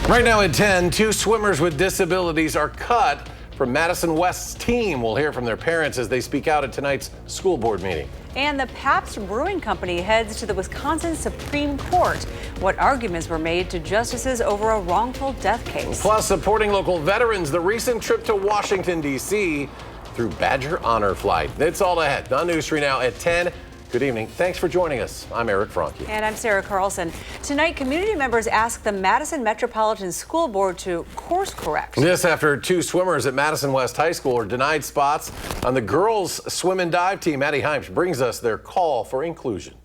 Right now at 10, two swimmers with disabilities are cut from Madison West's team. We'll hear from their parents as they speak out at tonight's school board meeting. And the Pabst Brewing Company heads to the Wisconsin Supreme Court. What arguments were made to justices over a wrongful death case? Plus, supporting local veterans, the recent trip to Washington, D.C. through Badger Honor Flight. It's all ahead on News 3 Now at 10. Good evening. Thanks for joining us. I'm Eric Franke. And I'm Sarah Carlson. Tonight, community members asked the Madison Metropolitan School Board to course correct. This after two swimmers at Madison West High School are denied spots on the girls' swim and dive team. Maddie Heimsch brings us their call for inclusion.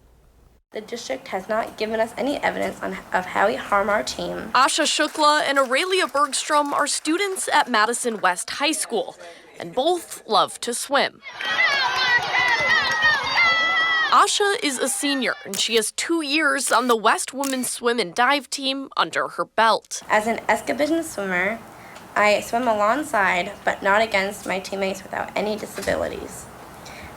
The district has not given us any evidence of how we harm our team. Asha Shukla and Aurelia Bergstrom are students at Madison West High School, and both love to swim. Asha is a senior, and she has 2 years on the West Women's Swim and Dive team under her belt. As an exhibition swimmer, I swim alongside, but not against my teammates without any disabilities.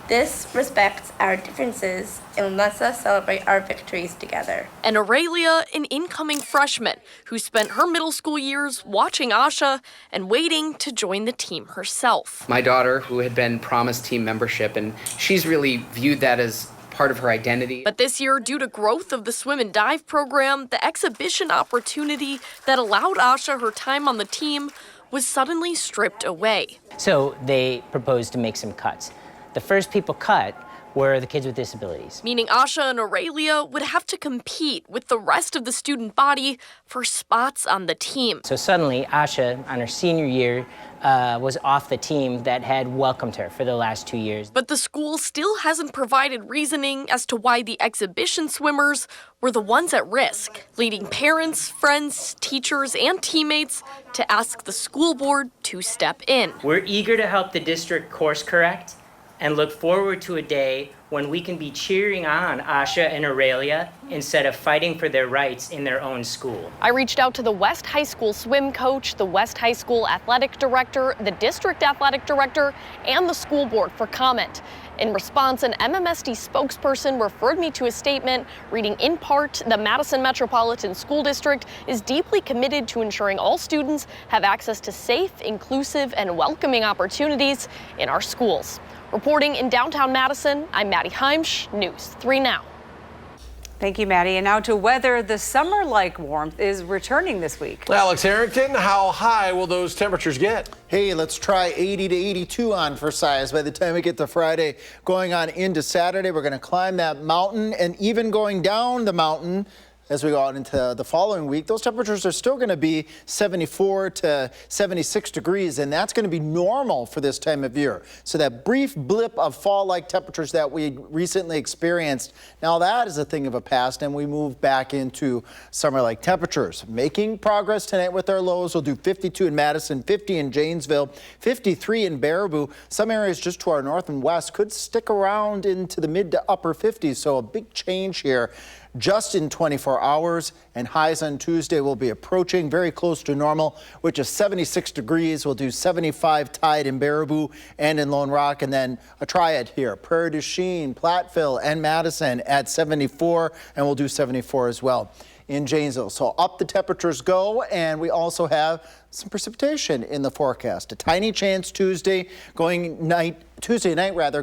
This respects our differences and lets us celebrate our victories together. And Aurelia, an incoming freshman who spent her middle school years watching Asha and waiting to join the team herself. My daughter, who had been promised team membership, and she's really viewed that as part of her identity. But this year, due to growth of the swim and dive program, the exhibition opportunity that allowed Asha her time on the team was suddenly stripped away. So they proposed to make some cuts. The first people cut were the kids with disabilities. Meaning Asha and Aurelia would have to compete with the rest of the student body for spots on the team. So suddenly, Asha, on her senior year, was off the team that had welcomed her for the last 2 years. But the school still hasn't provided reasoning as to why the exhibition swimmers were the ones at risk, leading parents, friends, teachers, and teammates to ask the school board to step in. We're eager to help the district course correct and look forward to a day when we can be cheering on Asha and Aurelia instead of fighting for their rights in their own school. I reached out to the West High School swim coach, the West High School athletic director, the district athletic director, and the school board for comment. In response, an MMSD spokesperson referred me to a statement reading in part, the Madison Metropolitan School District is deeply committed to ensuring all students have access to safe, inclusive, and welcoming opportunities in our schools. Reporting in downtown Madison, I'm Maddie Heimsch, News 3 Now. Thank you, Maddie. And now to weather. The summer-like warmth is returning this week. Alex Harrington, how high will those temperatures get? Hey, let's try 80 to 82 on for size. By the time we get to Friday, going on into Saturday, we're going to climb that mountain, and even going down the mountain as we go out into the following week, those temperatures are still going to be 74 to 76 degrees, and that's going to be normal for this time of year. So that brief blip of fall-like temperatures that we recently experienced, now that is a thing of a past, and we move back into summer-like temperatures. Making progress tonight with our lows. We'll do 52 in Madison, 50 in Janesville, 53 in Baraboo. Some areas just to our north and west could stick around into the mid to upper 50s, so a big change here just in 24 hours, and highs on Tuesday will be approaching very close to normal, which is 76 degrees. We'll do 75 tide in Baraboo and in Lone Rock, and then a triad here, Prairie du Chien, Platteville, and Madison at 74, and we'll do 74 as well in Janesville. So up the temperatures go, and we also have some precipitation in the forecast. A tiny chance Tuesday night,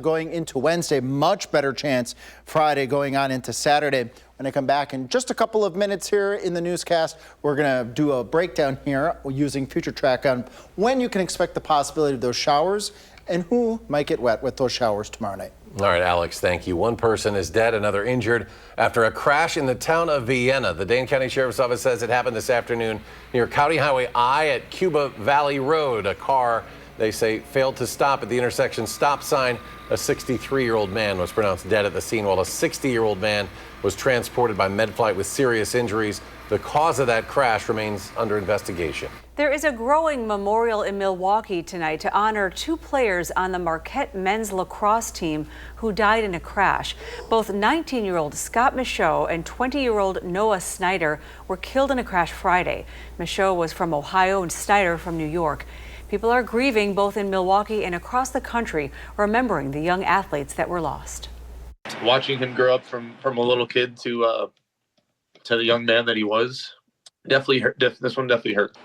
going into Wednesday. Much better chance Friday going on into Saturday. When I come back in just a couple of minutes here in the newscast, we're going to do a breakdown here using Future Track on when you can expect the possibility of those showers and who might get wet with those showers tomorrow night. All right, Alex, thank you. One person is dead, another injured after a crash in the town of Vienna. The Dane County Sheriff's Office says it happened this afternoon near County Highway I at Cuba Valley Road. A car, they say, failed to stop at the intersection stop sign. A 63-year-old man was pronounced dead at the scene, while a 60-year-old man was transported by MedFlight with serious injuries. The cause of that crash remains under investigation. There is a growing memorial in Milwaukee tonight to honor two players on the Marquette men's lacrosse team who died in a crash. Both 19-year-old Scott Michaud and 20-year-old Noah Snyder were killed in a crash Friday. Michaud was from Ohio and Snyder from New York. People are grieving both in Milwaukee and across the country, remembering the young athletes that were lost. Watching him grow up from a little kid to the young man that he was, Definitely hurt. This one definitely hurt.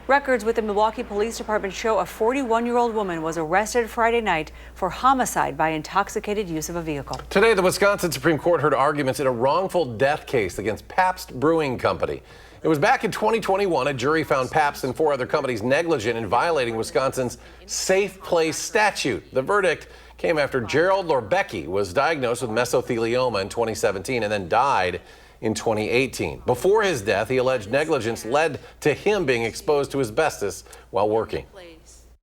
Records with the Milwaukee Police Department show a 41-year-old woman was arrested Friday night for homicide by intoxicated use of a vehicle. Today, the Wisconsin Supreme Court heard arguments in a wrongful death case against Pabst Brewing Company. It was back in 2021, a jury found Pabst and 4 other companies negligent in violating Wisconsin's Safe Place statute. The verdict came after Gerald Lorbecki was diagnosed with mesothelioma in 2017 and then died in 2018. Before his death, he alleged negligence led to him being exposed to asbestos while working.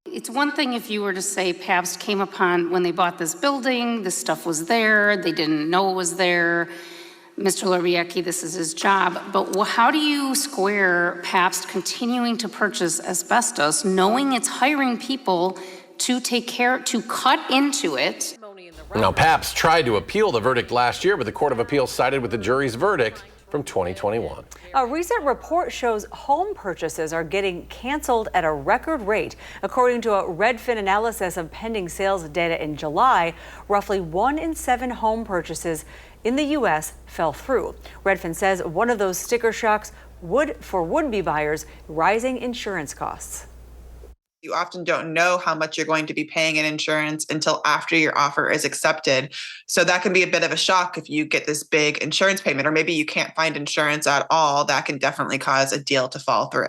It's one thing if you were to say Pabst came upon when they bought this building, this stuff was there, they didn't know it was there. Mr. Lorbecki, this is his job, but how do you square Pabst continuing to purchase asbestos, knowing it's hiring people to cut into it? Now, Pabst tried to appeal the verdict last year, but the Court of Appeals sided with the jury's verdict from 2021. A recent report shows home purchases are getting canceled at a record rate. According to a Redfin analysis of pending sales data in July, roughly 1 in 7 home purchases in the U.S. fell through. Redfin says one of those sticker shocks for would-be buyers, rising insurance costs. You often don't know how much you're going to be paying in insurance until after your offer is accepted. So that can be a bit of a shock if you get this big insurance payment, or maybe you can't find insurance at all. That can definitely cause a deal to fall through.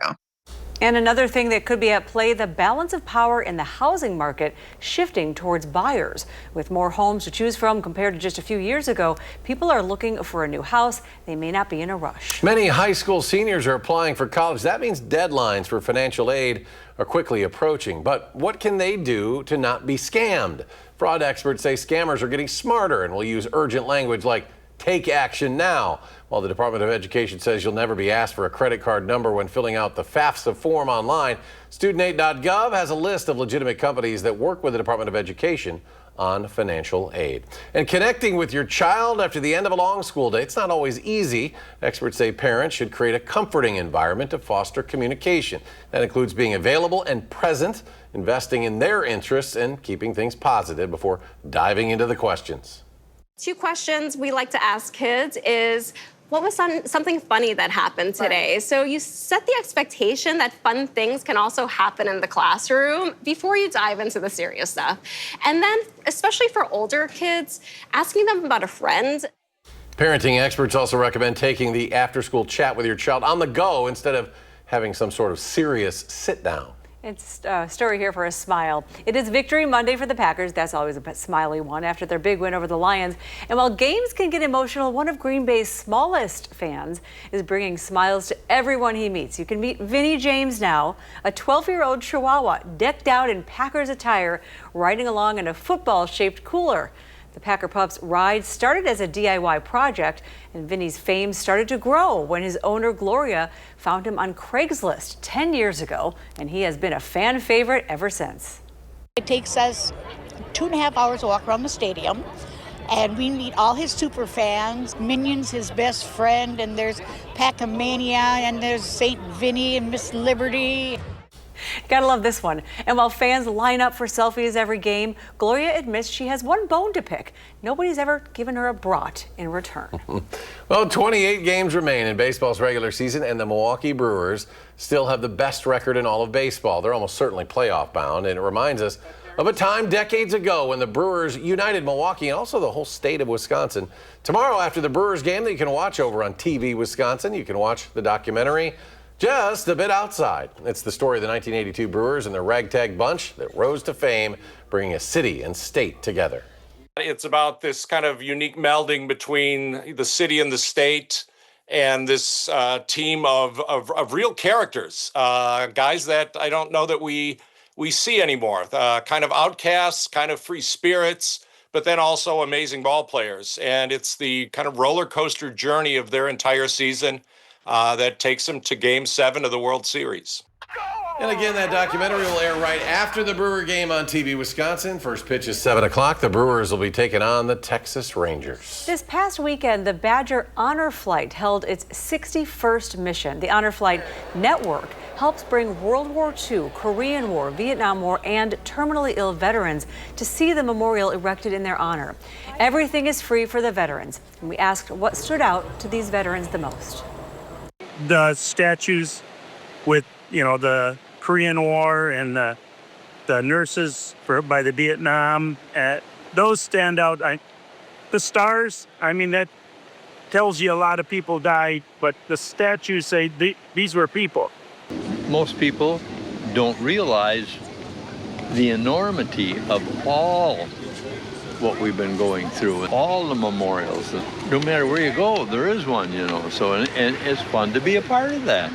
And another thing that could be at play, the balance of power in the housing market shifting towards buyers. With more homes to choose from compared to just a few years ago, people are looking for a new house. They may not be in a rush. Many high school seniors are applying for college. That means deadlines for financial aid are quickly approaching. But what can they do to not be scammed? Fraud experts say scammers are getting smarter and will use urgent language like "take action now." While the Department of Education says you'll never be asked for a credit card number when filling out the FAFSA form online, studentaid.gov has a list of legitimate companies that work with the Department of Education on financial aid. And connecting with your child after the end of a long school day, it's not always easy. Experts say parents should create a comforting environment to foster communication. That includes being available and present, investing in their interests, and keeping things positive before diving into the questions. 2 questions we like to ask kids is, what was something funny that happened today? Right. So you set the expectation that fun things can also happen in the classroom before you dive into the serious stuff. And then, especially for older kids, asking them about a friend. Parenting experts also recommend taking the after-school chat with your child on the go instead of having some sort of serious sit-down. It's a story here for a smile. It is Victory Monday for the Packers. That's always a smiley one after their big win over the Lions. And while games can get emotional, one of Green Bay's smallest fans is bringing smiles to everyone he meets. You can meet Vinny James now, a 12-year-old Chihuahua decked out in Packers attire, riding along in a football-shaped cooler. The Packer Pup's ride started as a DIY project, and Vinny's fame started to grow when his owner, Gloria, found him on Craigslist 10 years ago, and he has been a fan favorite ever since. It takes us 2.5 hours to walk around the stadium, and we meet all his super fans. Minion's his best friend, and there's Pac-Mania, and there's St. Vinny and Miss Liberty. Gotta love this one. And while fans line up for selfies every game, Gloria admits she has one bone to pick. Nobody's ever given her a brat in return. Well, 28 games remain in baseball's regular season, and the Milwaukee Brewers still have the best record in all of baseball. They're almost certainly playoff bound, and it reminds us of a time decades ago when the Brewers united Milwaukee and also the whole state of Wisconsin. Tomorrow, after the Brewers game that you can watch over on TV Wisconsin, you can watch the documentary Just a Bit Outside. It's the story of the 1982 Brewers and their ragtag bunch that rose to fame, bringing a city and state together. It's about this kind of unique melding between the city and the state, and this team of real characters, guys that I don't know that we see anymore, kind of outcasts, kind of free spirits, but then also amazing ball players. And it's the kind of roller coaster journey of their entire season that takes them to Game 7 of the World Series. And again, that documentary will air right after the Brewer game on TV Wisconsin. First pitch is 7 o'clock. The Brewers will be taking on the Texas Rangers. This past weekend, the Badger Honor Flight held its 61st mission. The Honor Flight Network helps bring World War II, Korean War, Vietnam War, and terminally ill veterans to see the memorial erected in their honor. Everything is free for the veterans, and we asked what stood out to these veterans the most. the statues with, the Korean War and the nurses by the Vietnam, those stand out. The stars, that tells you a lot of people died, but the statues say these were people. Most people don't realize the enormity of all what we've been going through, all the memorials. No matter where you go, there is one, so and it's fun to be a part of that.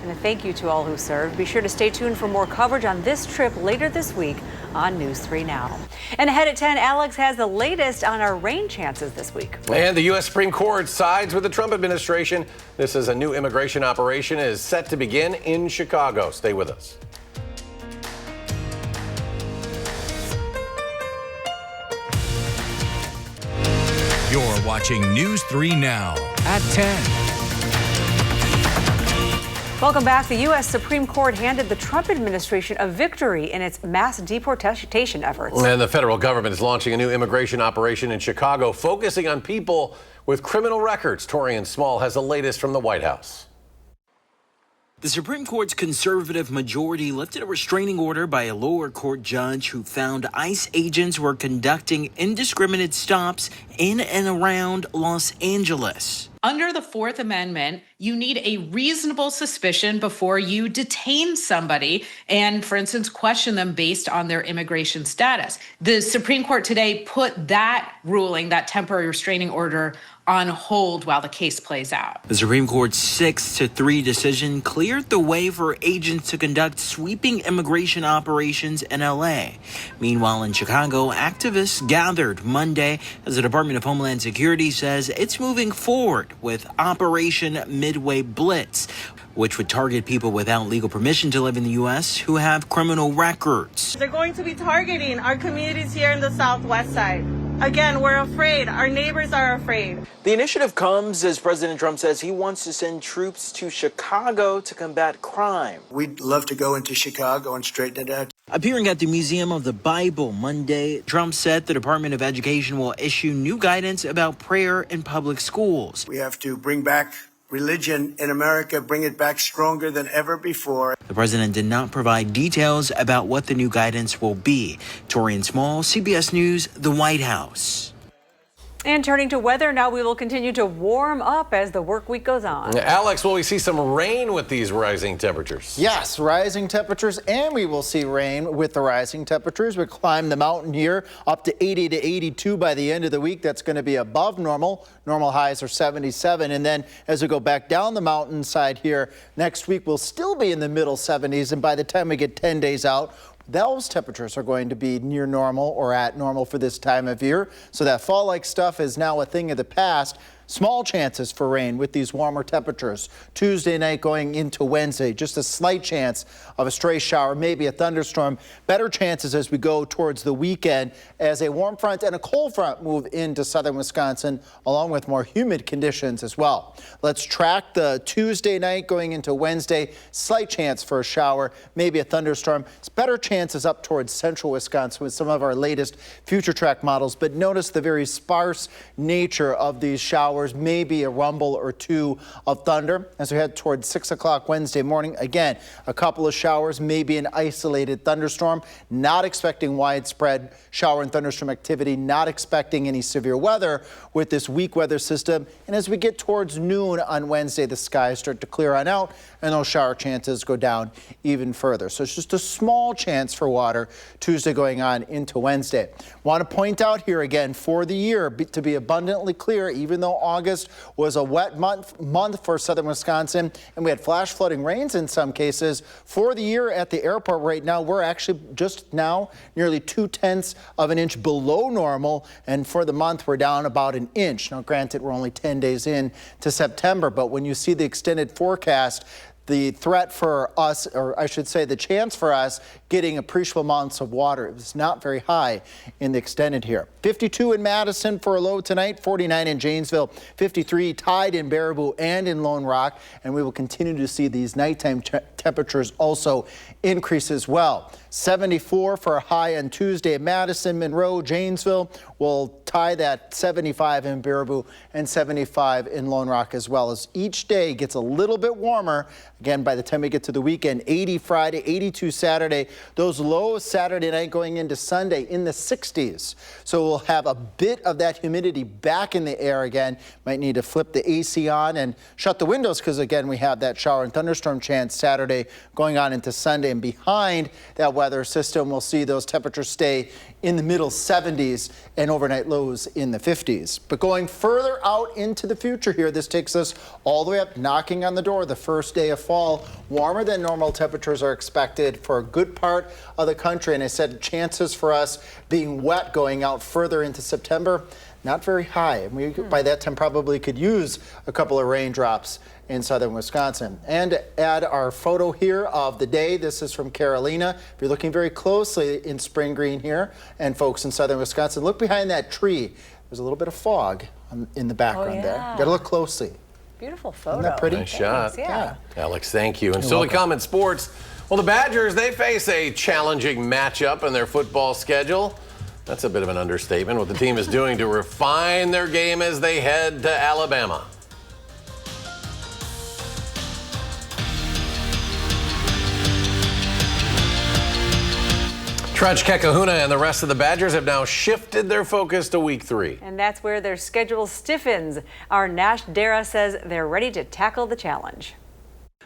And a thank you to all who served. Be sure to stay tuned for more coverage on this trip later this week on News 3 Now. And ahead at 10, Alex has the latest on our rain chances this week. And the U.S. Supreme Court sides with the Trump administration. This is a new immigration operation is set to begin in Chicago. Stay with us. You're watching News 3 Now at 10. Welcome back. The U.S. Supreme Court handed the Trump administration a victory in its mass deportation efforts. And the federal government is launching a new immigration operation in Chicago, focusing on people with criminal records. Torian Small has the latest from the White House. The Supreme Court's conservative majority lifted a restraining order by a lower court judge who found ICE agents were conducting indiscriminate stops in and around Los Angeles. Under the Fourth Amendment, you need a reasonable suspicion before you detain somebody and, for instance, question them based on their immigration status. The Supreme Court today put that ruling, that temporary restraining order, on hold while the case plays out. The Supreme Court's 6-3 decision cleared the way for agents to conduct sweeping immigration operations in L.A. Meanwhile, in Chicago, activists gathered Monday as the Department of Homeland Security says it's moving forward with Operation Midway Blitz, which would target people without legal permission to live in the U.S. who have criminal records. They're going to be targeting our communities here in the Southwest side. Again, we're afraid. Our neighbors are afraid. The initiative comes as President Trump says he wants to send troops to Chicago to combat crime. We'd love to go into Chicago and straighten it out. Appearing at the Museum of the Bible Monday, Trump said the Department of Education will issue new guidance about prayer in public schools. We have to bring back religion in America, bring it back stronger than ever before. The president did not provide details about what the new guidance will be. Torian Small, CBS News, the White House. And turning to weather, now we will continue to warm up as the work week goes on. Alex, will we see some rain with these rising temperatures? Yes, rising temperatures, and we will see rain with the rising temperatures. We climb the mountain here up to 80 to 82 by the end of the week. That's going to be above normal. Normal highs are 77. And then as we go back down the mountainside here, next week we'll still be in the middle 70s. And by the time we get 10 days out, those temperatures are going to be near normal or at normal for this time of year. So that fall-like stuff is now a thing of the past. Small chances for rain with these warmer temperatures. Tuesday night going into Wednesday, just a slight chance of a stray shower, maybe a thunderstorm. Better chances as we go towards the weekend as a warm front and a cold front move into southern Wisconsin, along with more humid conditions as well. Let's track the Tuesday night going into Wednesday. Slight chance for a shower, maybe a thunderstorm. It's better chances up towards central Wisconsin with some of our latest future track models, but notice the very sparse nature of these showers. Maybe a rumble or two of thunder as we head towards 6 o'clock Wednesday morning. Again, a couple of showers, maybe an isolated thunderstorm. Not expecting widespread shower and thunderstorm activity. Not expecting any severe weather with this weak weather system. And as we get towards noon on Wednesday, the skies start to clear on out and those shower chances go down even further. So it's just a small chance for water Tuesday going on into Wednesday. Want to point out here again for the year to be abundantly clear, even though August was a wet month for southern Wisconsin, and we had flash flooding rains in some cases. For the year at the airport right now, we're actually just now nearly 0.2 of an inch below normal, and for the month, we're down about an inch. Now, granted, we're only 10 days in to September, but when you see the extended forecast, the threat for us, or I should say the chance for us getting appreciable amounts of water. It was not very high in the extended here. 52 in Madison for a low tonight, 49 in Janesville, 53 tied in Baraboo and in Lone Rock, and we will continue to see these nighttime temperatures also increase as well. 74 for a high on Tuesday at Madison, Monroe, Janesville will tie that 75 in Baraboo and 75 in Lone Rock, as well as each day gets a little bit warmer. Again, by the time we get to the weekend, 80 Friday, 82 Saturday, those lows Saturday night going into Sunday in the 60s. So we'll have a bit of that humidity back in the air again. Might need to flip the AC on and shut the windows because, again, we have that shower and thunderstorm chance Saturday going on into Sunday. And behind that weather system, we'll see those temperatures stay in the middle 70s and overnight lows in the 50s. But going further out into the future here, this takes us all the way up, knocking on the door the first day of fall. Warmer than normal temperatures are expected for a good part of the country. And I said chances for us being wet going out further into September, not very high. And we, by that time, probably could use a couple of raindrops in southern Wisconsin. And to add our photo here of the day, this is from Carolina. If you're looking very closely in spring green here, and folks in southern Wisconsin, look behind that tree. There's a little bit of fog in the background there. You gotta look closely. Beautiful photo. Isn't that pretty? Nice shot. Yeah. Alex, thank you. And still to come in sports, well, the Badgers, they face a challenging matchup in their football schedule. That's a bit of an understatement, what the team is doing to refine their game as they head to Alabama. Trudge Kekahuna and the rest of the Badgers have now shifted their focus to week 3. And that's where their schedule stiffens. Our Nash Dara says they're ready to tackle the challenge.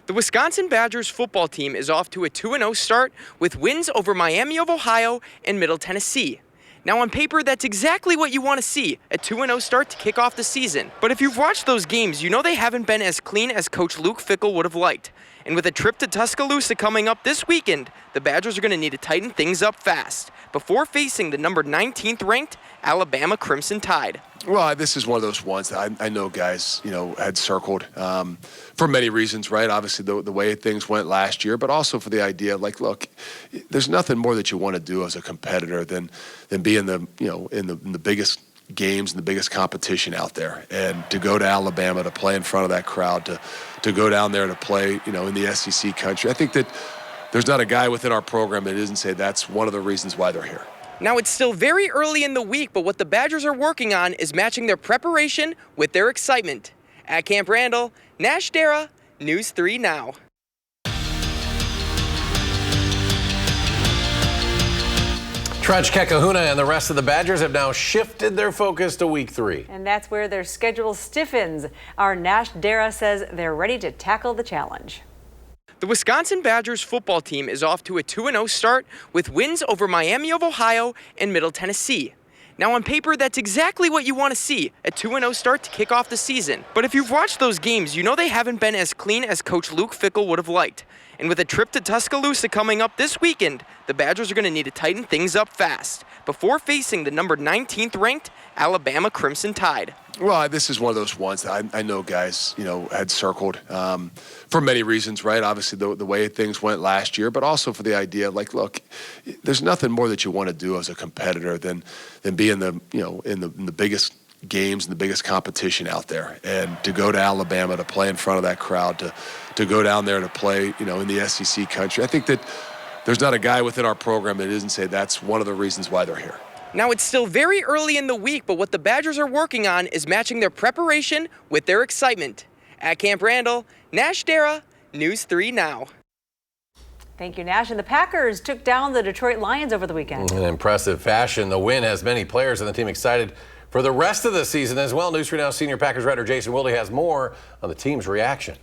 The Wisconsin Badgers football team is off to a 2-0 start with wins over Miami of Ohio and Middle Tennessee. Now on paper, that's exactly what you want to see, a 2-0 start to kick off the season. But if you've watched those games, you know they haven't been as clean as Coach Luke Fickell would have liked. And with a trip to Tuscaloosa coming up this weekend, the Badgers are going to need to tighten things up fast before facing the number 19th ranked Alabama Crimson Tide. Well, this is one of those ones that I know guys, had circled for many reasons, right? Obviously, the way things went last year, but also for the idea, like, look, there's nothing more that you want to do as a competitor than be in the, in the biggest games and the biggest competition out there, and to go to Alabama to play in front of that crowd, to go down there to play, in the SEC country. I think that there's not a guy within our program that doesn't say that's one of the reasons why they're here. Now, it's still very early in the week, but what the Badgers are working on is matching their preparation with their excitement. At Camp Randall, Nash Dara, News 3 Now. Trudge Kekahuna and the rest of the Badgers have now shifted their focus to week 3. And that's where their schedule stiffens. Our Nash Dara says they're ready to tackle the challenge. The Wisconsin Badgers football team is off to a 2-0 start with wins over Miami of Ohio and Middle Tennessee. Now on paper, that's exactly what you want to see, a 2-0 start to kick off the season. But if you've watched those games, you know they haven't been as clean as Coach Luke Fickell would have liked. And with a trip to Tuscaloosa coming up this weekend, the Badgers are going to need to tighten things up fast before facing the number 19th ranked Alabama Crimson Tide. Well, this is one of those ones that I know guys, had circled for many reasons, right? Obviously, the way things went last year, but also for the idea, like, look, there's nothing more that you want to do as a competitor than be in the, in the biggest games and the biggest competition out there, and to go to Alabama to play in front of that crowd, to go down there to play, in the SEC country. I think that there's not a guy within our program that doesn't say that's one of the reasons why they're here. Now, it's still very early in the week, but what the Badgers are working on is matching their preparation with their excitement. At Camp Randall, Nash Dara, News 3 Now. Thank you, Nash. And the Packers took down the Detroit Lions over the weekend. In impressive fashion, the win has many players on the team excited for the rest of the season as well. News 3 Now senior Packers writer Jason Wilde has more on the team's reaction.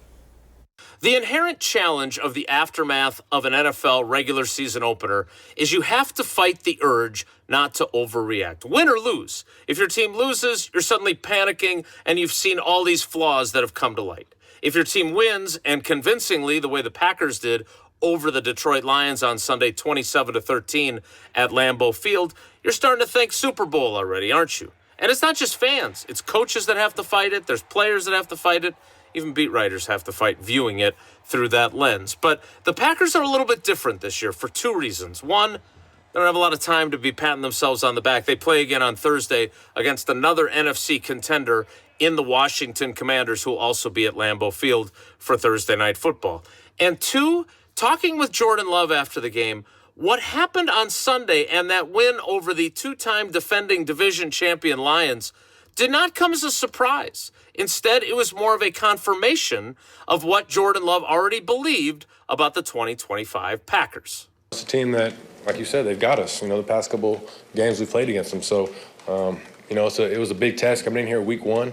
The inherent challenge of the aftermath of an NFL regular season opener is you have to fight the urge not to overreact, win or lose. If your team loses, you're suddenly panicking and you've seen all these flaws that have come to light. If your team wins, and convincingly the way the Packers did over the Detroit Lions on Sunday 27-13 at Lambeau Field, you're starting to think Super Bowl already, aren't you? And it's not just fans. It's coaches that have to fight it. There's players that have to fight it. even beat writers have to fight viewing it through that lens. But the Packers are a little bit different this year for two reasons. One, they don't have a lot of time to be patting themselves on the back. They play again on Thursday against another NFC contender in the Washington Commanders, who will also be at Lambeau Field for Thursday Night Football. And two, talking with Jordan Love after the game, what happened on Sunday and that win over the two-time defending division champion Lions did not come as a surprise. Instead, it was more of a confirmation of what Jordan Love already believed about the 2025 Packers. It's a team that, like you said, they've got us. The past couple games we played against them. So, it was a big test coming in here week one.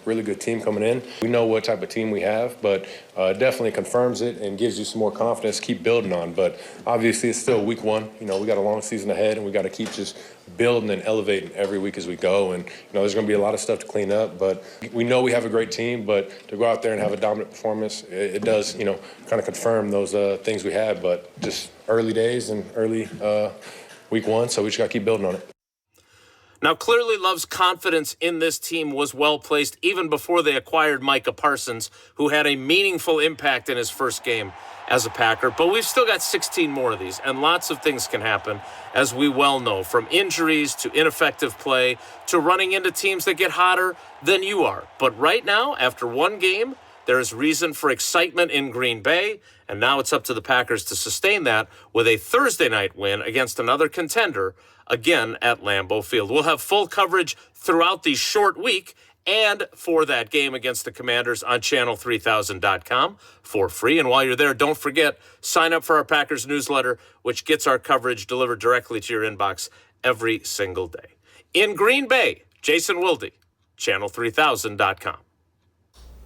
Really good team coming in. We know what type of team we have, but it definitely confirms it and gives you some more confidence to keep building on. But obviously, it's still week one. We got a long season ahead, and we got to keep just building and elevating every week as we go. And, there's going to be a lot of stuff to clean up, but we know we have a great team. But to go out there and have a dominant performance, it does, kind of confirm those things we had. But just early days and early week one, so we just got to keep building on it. Now, clearly Love's confidence in this team was well-placed even before they acquired Micah Parsons, who had a meaningful impact in his first game as a Packer. But we've still got 16 more of these, and lots of things can happen, as we well know, from injuries to ineffective play to running into teams that get hotter than you are. But right now, after one game, there is reason for excitement in Green Bay, and now it's up to the Packers to sustain that with a Thursday night win against another contender, again at Lambeau Field. We'll have full coverage throughout the short week and for that game against the Commanders on channel3000.com for free. And while you're there, don't forget, sign up for our Packers newsletter, which gets our coverage delivered directly to your inbox every single day. In Green Bay, Jason Wilde, channel3000.com.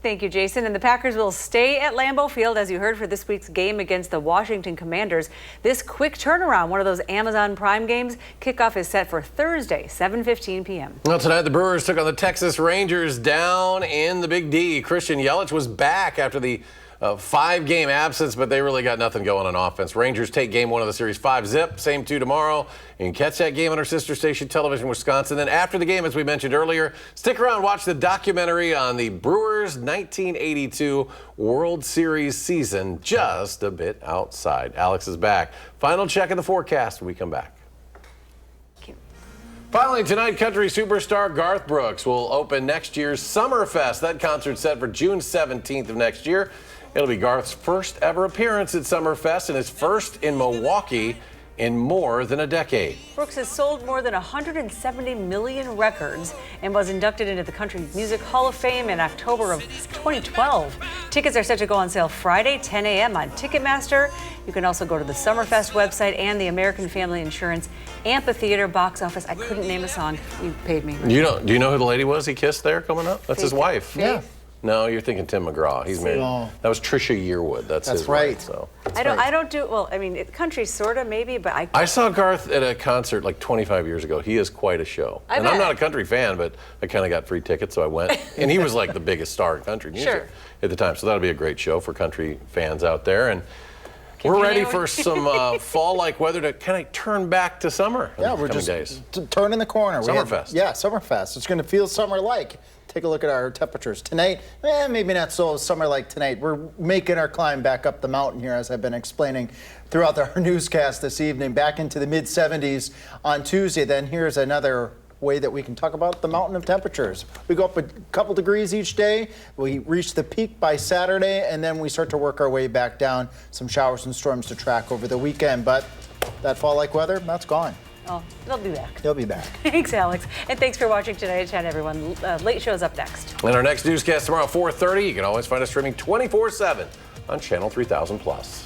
Thank you, Jason. And the Packers will stay at Lambeau Field, as you heard, for this week's game against the Washington Commanders. This quick turnaround, one of those Amazon Prime games, kickoff is set for Thursday, 7:15 p.m. Well, tonight the Brewers took on the Texas Rangers down in the Big D. Christian Yelich was back after the 5-game absence, but they really got nothing going on offense. Rangers take game one of the series 5-0. Same 2 tomorrow. You can catch that game on our sister station, Television Wisconsin. Then after the game, as we mentioned earlier, stick around, watch the documentary on the Brewers' 1982 World Series season, just a bit outside. Alex is back. Final check of the forecast when we come back. Finally, tonight, country superstar Garth Brooks will open next year's Summerfest. That concert's set for June 17th of next year. It'll be Garth's first ever appearance at Summerfest and his first in Milwaukee in more than a decade. Brooks has sold more than 170 million records and was inducted into the Country Music Hall of Fame in October of 2012. Tickets are set to go on sale Friday, 10 a.m. on Ticketmaster. You can also go to the Summerfest website and the American Family Insurance Amphitheater box office. I couldn't name a song. You paid me. Do you know who the lady was he kissed there coming up? That's his wife. Faith. Yeah. No, you're thinking Tim McGraw. He's married. No. That was Trisha Yearwood. That's his right. Wife, so. I don't do, well, I mean, country sort of maybe, but I saw Garth at a concert like 25 years ago. He is quite a show. I'm not a country fan, but I kind of got free tickets, so I went. And he was like the biggest star in country music at the time. So that'll be a great show for country fans out there. And we're ready for some fall-like weather to kind of turn back to summer. Yeah, we're just turning the corner. Summerfest. Summerfest. It's going to feel summer-like. Take a look at our temperatures tonight. Maybe not so summer-like tonight. We're making our climb back up the mountain here, as I've been explaining throughout our newscast this evening, back into the mid-70s on Tuesday. Then here's another way that we can talk about the mountain of temperatures. We go up a couple degrees each day. We reach the peak by Saturday, and then we start to work our way back down. Some showers and storms to track over the weekend, but that fall-like weather, that's gone. Oh, they'll be back. They'll be back. Thanks, Alex. And thanks for watching Tonight at 10, everyone. Late show's up next. And our next newscast tomorrow at 4:30. You can always find us streaming 24/7 on Channel 3000+.